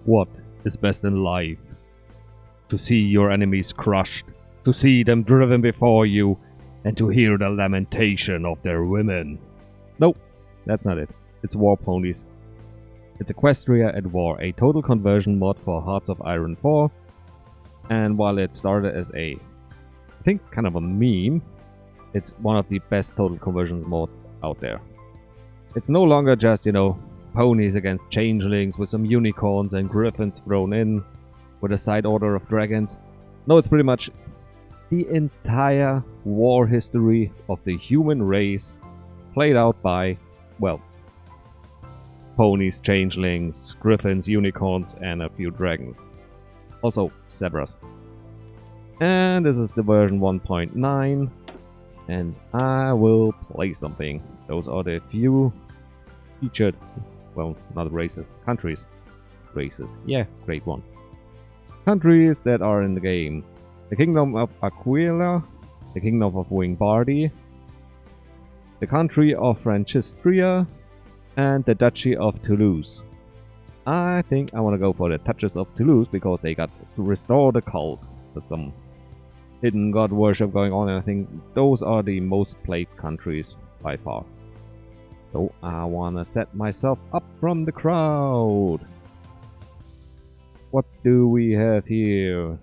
What is best in life? To see your enemies crushed, to see them driven before you, and to hear the lamentation of their women. Nope, that's not it. It's War Ponies. It's Equestria at War, a total conversion mod for Hearts of Iron 4. And while it started as I think kind of a meme, it's one of the best total conversions mod out there. It's no longer just, ponies against changelings with some unicorns and griffins thrown in with a side order of dragons. No, it's pretty much the entire war history of the human race played out by, well, ponies, changelings, griffins, unicorns, and a few dragons. Also, zebras. And this is the version 1.9. And I will play something. Those are the few featured, well, not races, countries. Races, yeah, great one. Countries that are in the game. The Kingdom of Aquila, the Kingdom of Wingbardi, the country of Francistria, and the Duchy of Toulouse. I think I want to go for the Duchess of Toulouse because they got to restore the cult. There's some hidden god worship going on, and I think those are the most played countries by far. So I want to set myself up from the crowd. What do we have here?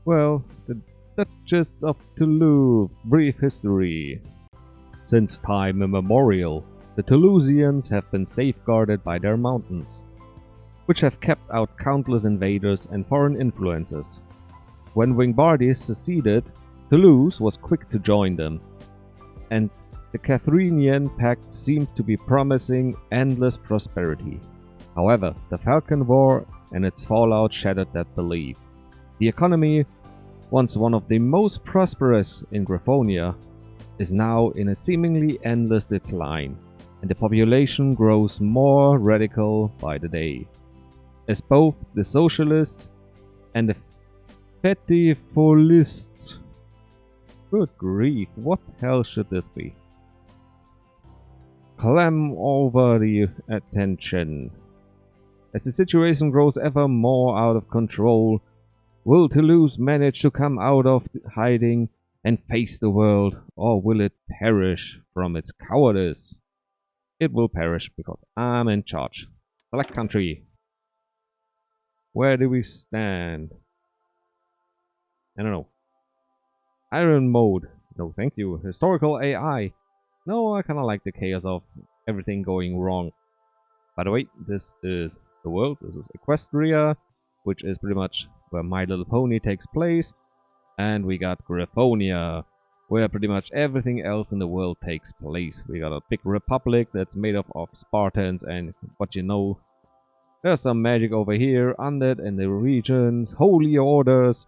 Well, the Duchess of Toulouse, brief history. Since time immemorial, the Toulousians have been safeguarded by their mountains, which have kept out countless invaders and foreign influences. When Wingbardi seceded, Toulouse was quick to join them, and the Catherinian Pact seemed to be promising endless prosperity. However, the Falcon War and its fallout shattered that belief. The economy, once one of the most prosperous in Grifonia, is now in a seemingly endless decline, and the population grows more radical by the day, as both the socialists and the Fetifolists, good grief, what hell should this be, clamor over the attention. As the situation grows ever more out of control, will Toulouse manage to come out of hiding and face the world, or will it perish from its cowardice? It will perish because I'm in charge. Select country. Where do we stand? I don't know. Iron mode. No, thank you. Historical AI. No, I kind of like the chaos of everything going wrong. By the way, this is the world. This is Equestria, which is pretty much where My Little Pony takes place. And we got Grifonia, where pretty much everything else in the world takes place. We got a big republic that's made up of Spartans and what you know. There's some magic over here, undead in the regions, holy orders,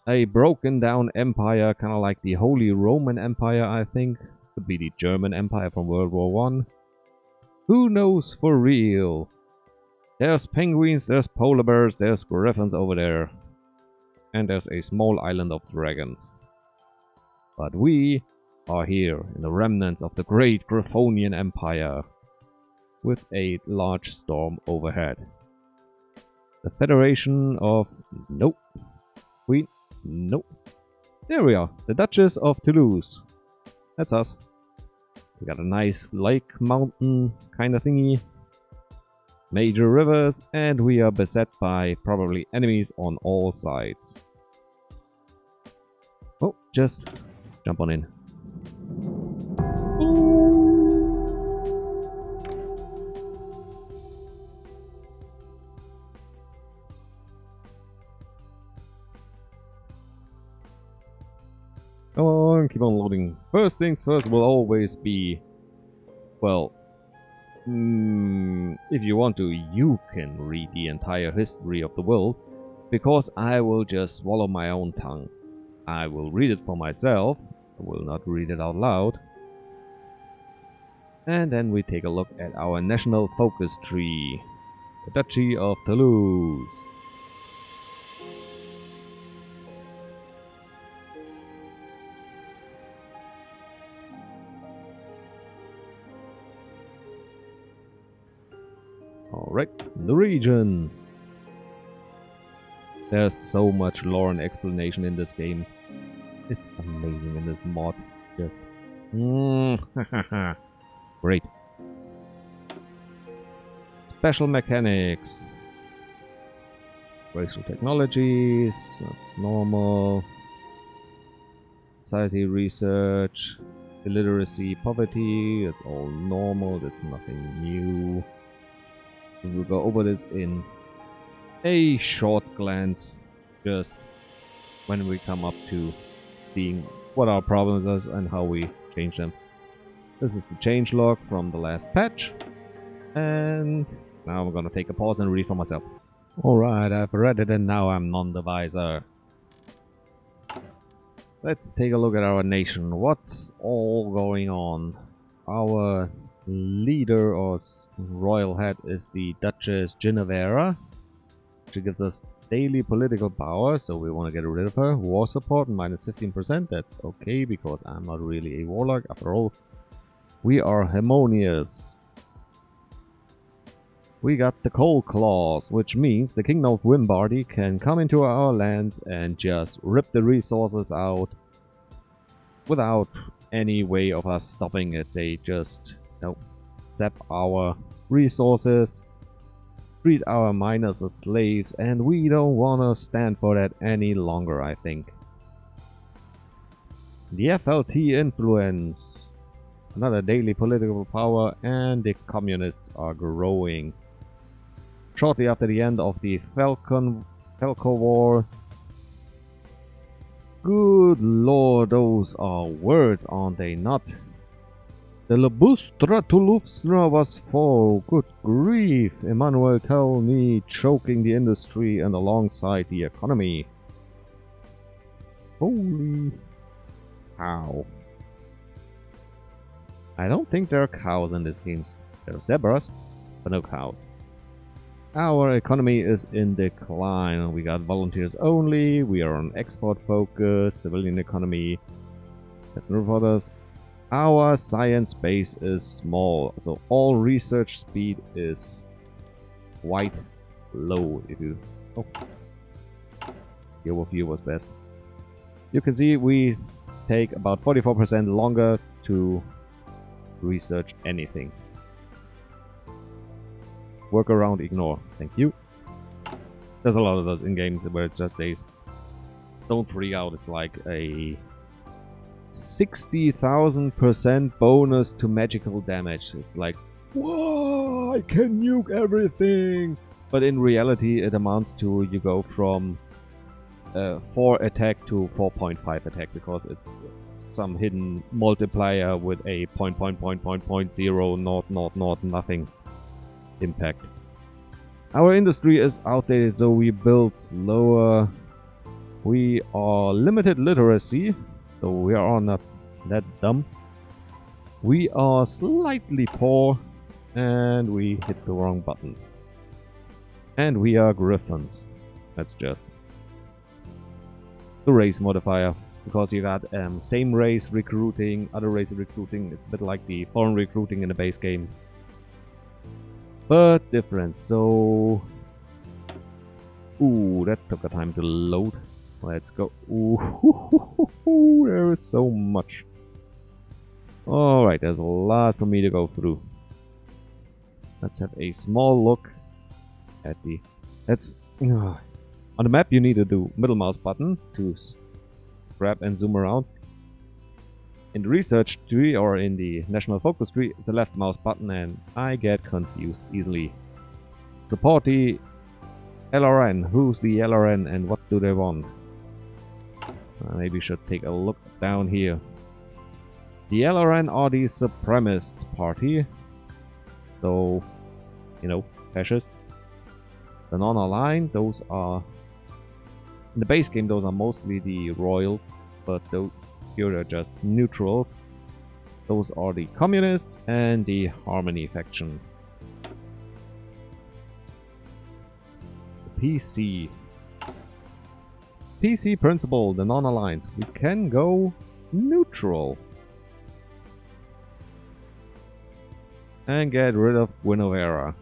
a broken down empire, kind of like the Holy Roman Empire, I think. Could be the German Empire from World War I. Who knows for real? There's penguins, there's polar bears, there's griffins over there. And there's a small island of dragons. But we are here in the remnants of the great Grifonian Empire, with a large storm overhead. The Federation of... Nope. Queen... Nope. There we are. The Duchess of Toulouse. That's us. We got a nice lake, mountain kind of thingy. Major rivers, and we are beset by probably enemies on all sides. Oh, just jump on in. Come on, keep on loading. First things first will always be, well, if you want to, you can read the entire history of the world, because I will just swallow my own tongue. I will read it for myself, I will not read it out loud. And then we take a look at our national focus tree, the Duchy of Talous. Alright, the region. There's so much lore and explanation in this game. It's amazing in this mod. Just... Great. Special mechanics. Racial technologies, that's normal. Society research, illiteracy, poverty, that's all normal, that's nothing new. We'll go over this in a short glance, just when we come up to seeing what our problems are and how we change them. This is the changelog from the last patch, and now I'm gonna take a pause and read for myself. Alright, I've read it and now I'm non-divisor. Let's take a look at our nation. What's all going on? Our leader or royal head is the Duchess Ginevra. She gives us daily political power, so we want to get rid of her. War support minus 15%, that's okay because I'm not really a warlock. After all, we are harmonious. We got the Coal Clause, which means the Kingdom of Wimbardy can come into our lands and just rip the resources out without any way of us stopping it. They just zap our resources, treat our miners as slaves, and we don't want to stand for that any longer, I think. The FLT influence, another daily political power, and the communists are growing. Shortly after the end of the Falco War. Good lord, those are words, aren't they not? The Lebustra Tulufsra was full. Good grief, Emmanuel tell me, choking the industry and alongside the economy. Holy cow. I don't think there are cows in this game. There are zebras, but no cows. Our economy is in decline. We got volunteers only. We are on export focus, civilian economy. Others. Our science base is small, so all research speed is quite low. If you the overview was best. You can see we take about 44% longer to research anything. Work around, ignore. Thank you. There's a lot of those in games where it just says, don't freak out. It's like a 60,000% bonus to magical damage. It's like, whoa, I can nuke everything. But in reality, it amounts to you go from 4 attack to 4.5 attack because it's some hidden multiplier with a .0 nothing impact. Our industry is outdated, so we build slower. We are limited literacy, so we are not that dumb. We are slightly poor, and we hit the wrong buttons. And we are Grifons. That's just the race modifier, because you got same race recruiting, other race recruiting. It's a bit like the foreign recruiting in the base game, but different. So, ooh, that took a time to load. Let's go. Ooh, there is so much. Alright, there's a lot for me to go through. Let's have a small look at the... on the map you need to do middle mouse button to grab and zoom around. In the research tree or in the national focus tree, it's a left mouse button and I get confused easily. Support the LRN. Who's the LRN and what do they want? Maybe we should take a look down here. The LRN are the supremacist party. So, you know, fascists. The non-aligned, those are... In the base game, those are mostly the royals, but here they're just neutrals. Those are the communists and the Harmony faction. The PC. PC principle, the non-aligned. We can go neutral. And get rid of Guinevere.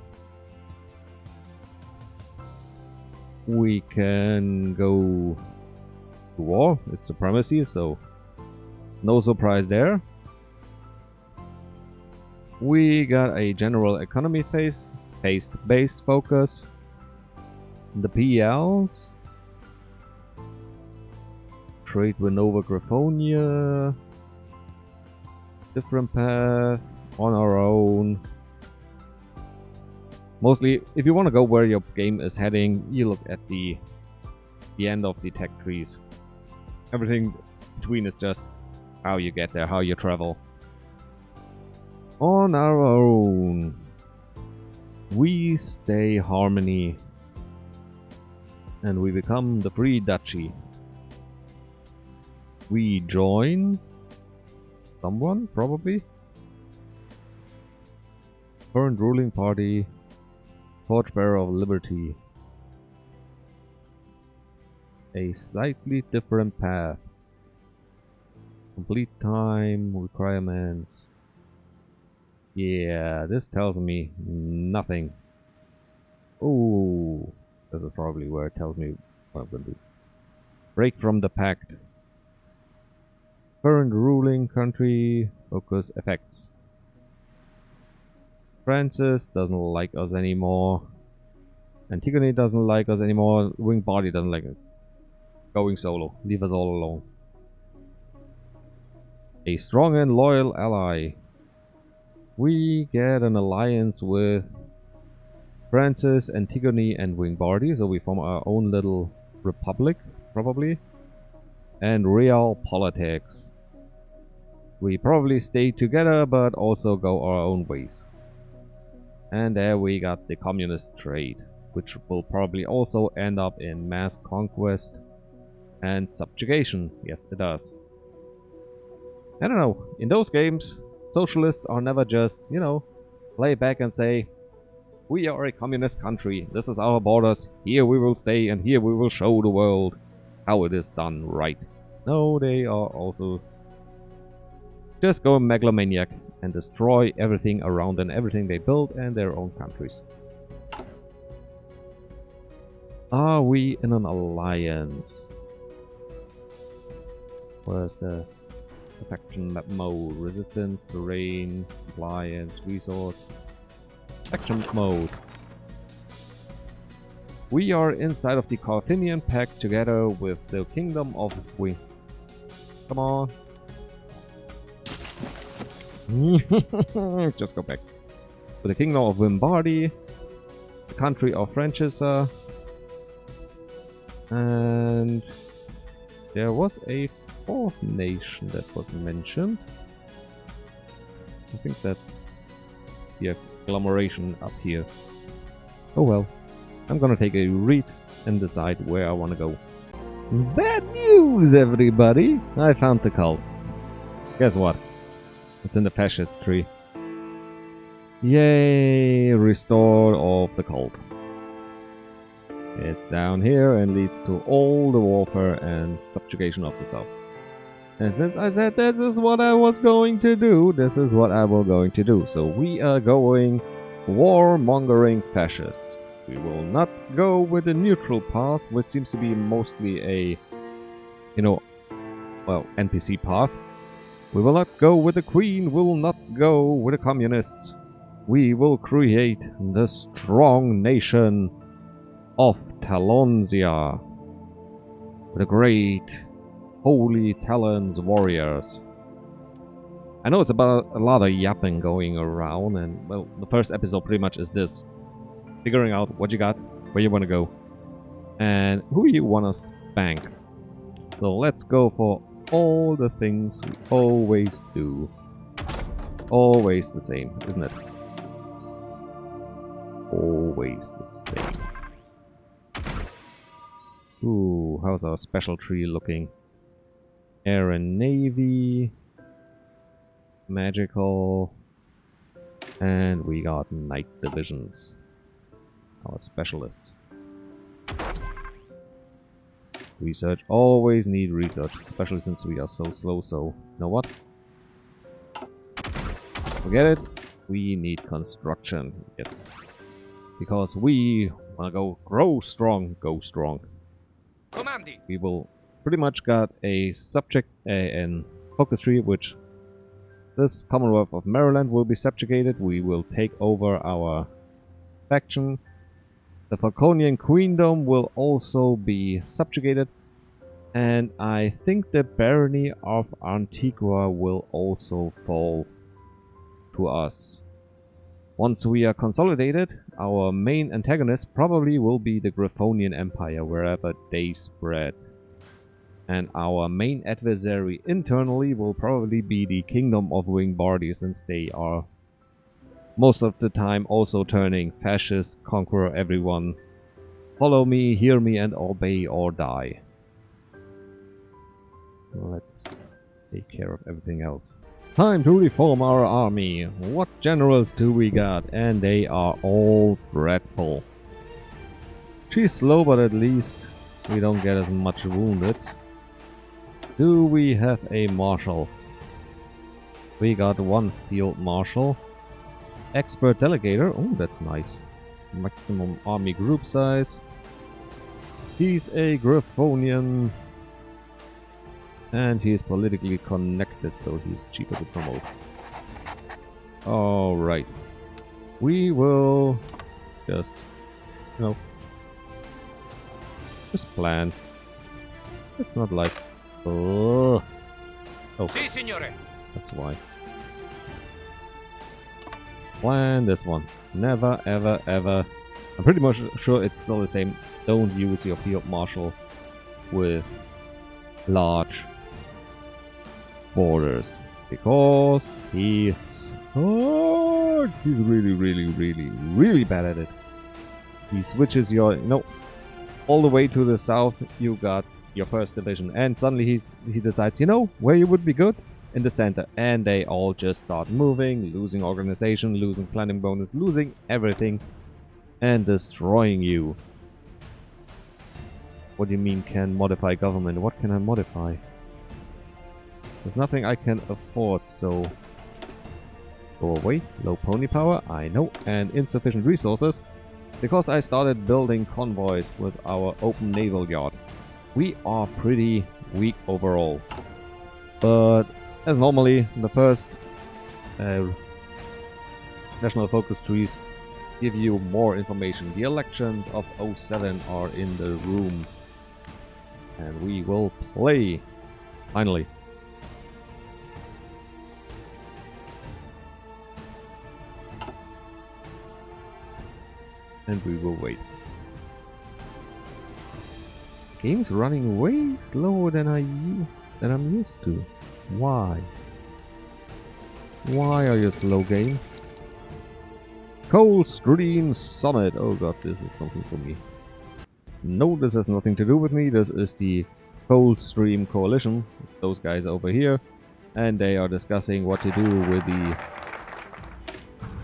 We can go to war. It's supremacy, so no surprise there. We got a general economy based focus. The PLs. Trade with Nova Grifonia. Different path. On our own. Mostly, if you want to go where your game is heading, you look at the end of the tech trees. Everything between is just how you get there, how you travel. On our own. We stay harmony. And we become the free duchy. We join someone, probably. Current ruling party. Torchbearer of Liberty. A slightly different path. Complete time, requirements. Yeah, this tells me nothing. Oh, this is probably where it tells me what I'm going to do. Break from the pact. Current ruling country, focus effects. Francis doesn't like us anymore. Antigone doesn't like us anymore. Winged Body doesn't like us. Going solo. Leave us all alone. A strong and loyal ally. We get an alliance with Francis, Antigone, and Winged Body, so we form our own little republic, probably. And real politics. We probably stay together, but also go our own ways. And there we got the communist trade, which will probably also end up in mass conquest and subjugation. Yes, it does. I don't know, in those games, socialists are never just, you know, lay back and say, we are a communist country, this is our borders, here we will stay and here we will show the world how it is done right. No, they are also just go megalomaniac and destroy everything around and everything they build and their own countries. Are we in an alliance? Where's the faction map mode? Resistance, terrain, compliance, resource. Faction mode. We are inside of the Carthinian Pact together with the Kingdom of Wing. Come on. Just go back. With the Kingdom of Wimbardi, the country of Francesa, and there was a fourth nation that was mentioned. I think that's the agglomeration up here. Oh well. I'm gonna take a read and decide where I want to go. Bad news, everybody! I found the cult. Guess what? It's in the fascist tree. Yay! Restored of the cult. It's down here and leads to all the warfare and subjugation of the south. And since I said that this is what I was going to do, this is what I will going to do. So we are going warmongering fascists. We will not go with the neutral path, which seems to be mostly a, you know, well, NPC path. We will not go with the Queen, we will not go with the communists. We will create the strong nation of Talonsia. With the great holy Talons warriors. I know it's about a lot of yapping going around, and well, the first episode pretty much is this. Figuring out what you got, where you want to go, and who you want to spank. So let's go for all the things we always do. Always the same, isn't it? Always the same. Ooh, how's our special tree looking? Air and Navy. Magical. And we got night divisions. Our specialists. Research. Always need research, especially since we are so slow, so you know what? Forget it. We need construction. Yes. Because we Wanna go grow strong, go strong. Comandi. We will pretty much got a subject and focus tree, which this Commonwealth of Maryland will be subjugated. We will take over our faction. The Falconian Queendom will also be subjugated. And I think the Barony of Antigua will also fall to us. Once we are consolidated, our main antagonist probably will be the Grifonian Empire, wherever they spread. And our main adversary internally will probably be the Kingdom of Wingbardi, since they are most of the time also turning fascist, conquer everyone. Follow me, hear me, and obey or die. Let's take care of everything else. Time to reform our army. What generals do we got? And they are all dreadful. She's slow, but at least we don't get as much wounded. Do we have a marshal? We got one field marshal. Expert delegator. Oh, that's nice. Maximum army group size. He's a Grifonian. And he is politically connected, so he's cheaper to promote. Alright. We will just, just plan. It's not like... Oh. Si, signore. That's why. Plan this one. Never, ever, ever. I'm pretty much sure it's still the same. Don't use your field marshal with large borders, because he sucks. He's really bad at it. He switches your, all the way to the south. You got your first division, and suddenly he decides, where you would be good? In the center. And they all just start moving, losing organization, losing planning bonus, losing everything, and destroying you. What do you mean can modify government? What can I modify? There's nothing I can afford, so go away. Low pony power, I know, and insufficient resources, because I started building convoys with our open naval yard. We are pretty weak overall, but as normally, the first national focus trees give you more information. The elections of 07 are in the room, and we will play, finally. And we will wait. Game's running way slower than I'm used to. Why? Why are you slow, game? Coldstream Summit. Oh god, this is something for me. No, this has nothing to do with me. This is the Coldstream Coalition. Those guys over here. And they are discussing what to do with the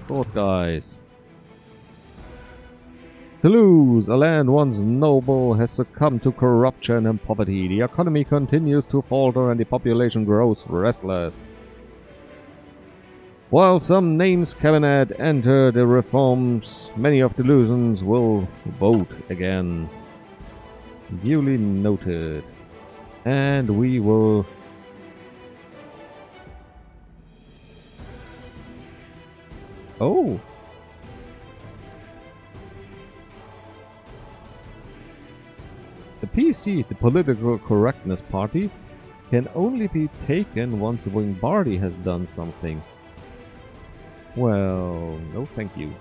Court guys. Talous, a land once noble, has succumbed to corruption and poverty. The economy continues to falter and the population grows restless. While some names cabinet enter the reforms, many of the Talousans will vote again. Duly noted. And we will... Oh! The PC, the Political Correctness Party, can only be taken once Wingbardi has done something. Well, no thank you.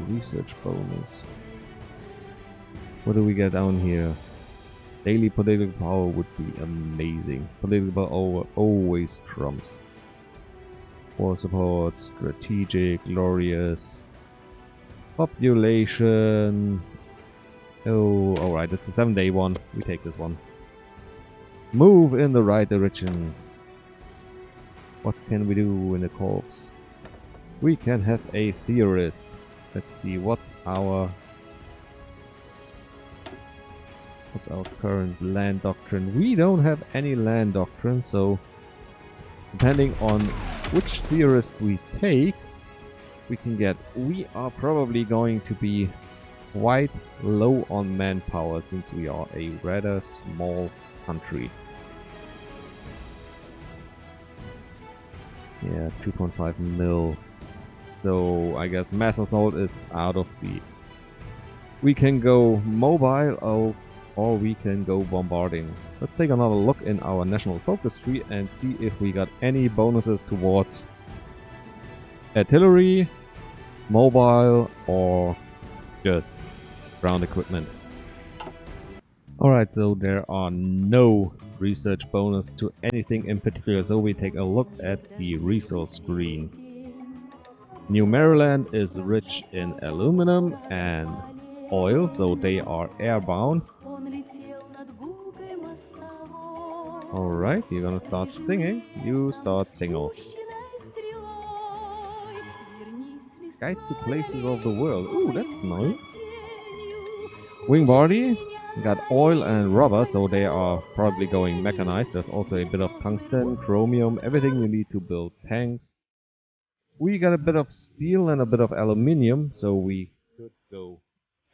Research bonus. What do we get down here? Daily political power would be amazing. Political power always trumps. War support, strategic, glorious. Population. Oh, alright, it's a 7-day one. We take this one. Move in the right direction. What can we do in the corps? We can have a theorist. Let's see, what's our current land doctrine? We don't have any land doctrine, so depending on which theorist we take, we can get. We are probably going to be quite low on manpower since we are a rather small country. Yeah, 2.5 mil. So I guess mass assault is out of the... We can go mobile or we can go bombarding. Let's take another look in our national focus tree and see if we got any bonuses towards artillery, mobile, or just ground equipment. Alright, so there are no research bonus to anything in particular, so we take a look at the resource screen. New Maryland is rich in aluminum and oil, so they are airbound. Alright, you're gonna start singing. You start singing. Guide to places of the world. Ooh, that's nice. Wing body. Got oil and rubber, so they are probably going mechanized. There's also a bit of tungsten, chromium, everything you need to build tanks. We got a bit of steel and a bit of aluminium, so we could go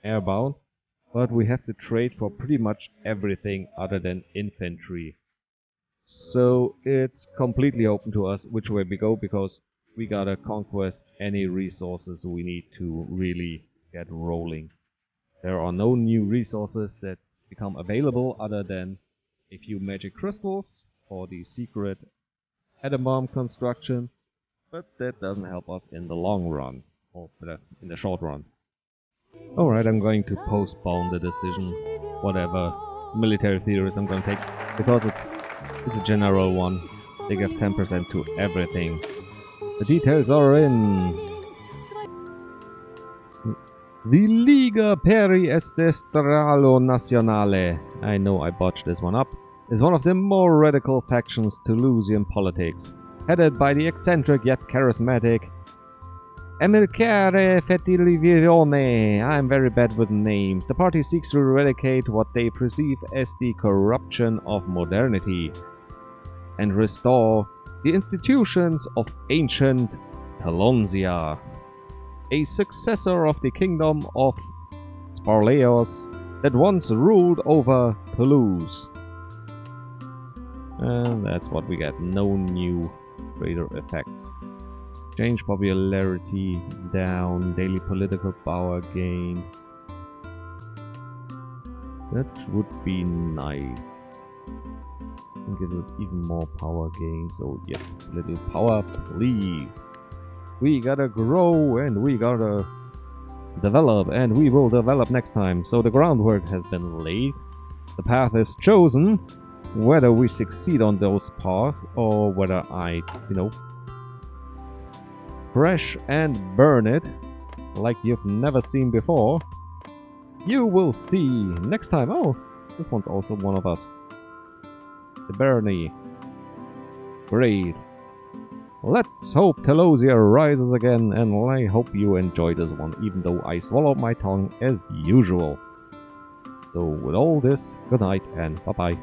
airbound. But we have to trade for pretty much everything other than infantry. So it's completely open to us which way we go, because we gotta conquest any resources we need to really get rolling. There are no new resources that become available other than a few magic crystals for the secret atom bomb construction, but that doesn't help us in the long run, or in the short run. Alright, I'm going to postpone the decision, whatever military theories I'm going to take, because it's a general one. They give 10% to everything. The details are in... The Liga Peri Estestralo Nazionale, I know I botched this one up, is one of the more radical factions Toulousian politics, headed by the eccentric yet charismatic Amilcare Fetilivirone. I'm very bad with names. The party seeks to eradicate what they perceive as the corruption of modernity and restore the institutions of ancient Talonsia, a successor of the kingdom of Sparleos that once ruled over Talous. And that's what we get. No new greater effects. Change popularity down, daily political power gain. That would be nice. It gives us even more power gain, so yes, little power, please. We gotta grow and we gotta develop, and we will develop next time. So the groundwork has been laid. The path is chosen. Whether we succeed on those paths or whether I, crash and burn it like you've never seen before, you will see next time. Oh, this one's also one of us. The Bernie. Great. Let's hope Talousia rises again, and I hope you enjoyed this one, even though I swallowed my tongue as usual. So with all this, good night and bye-bye.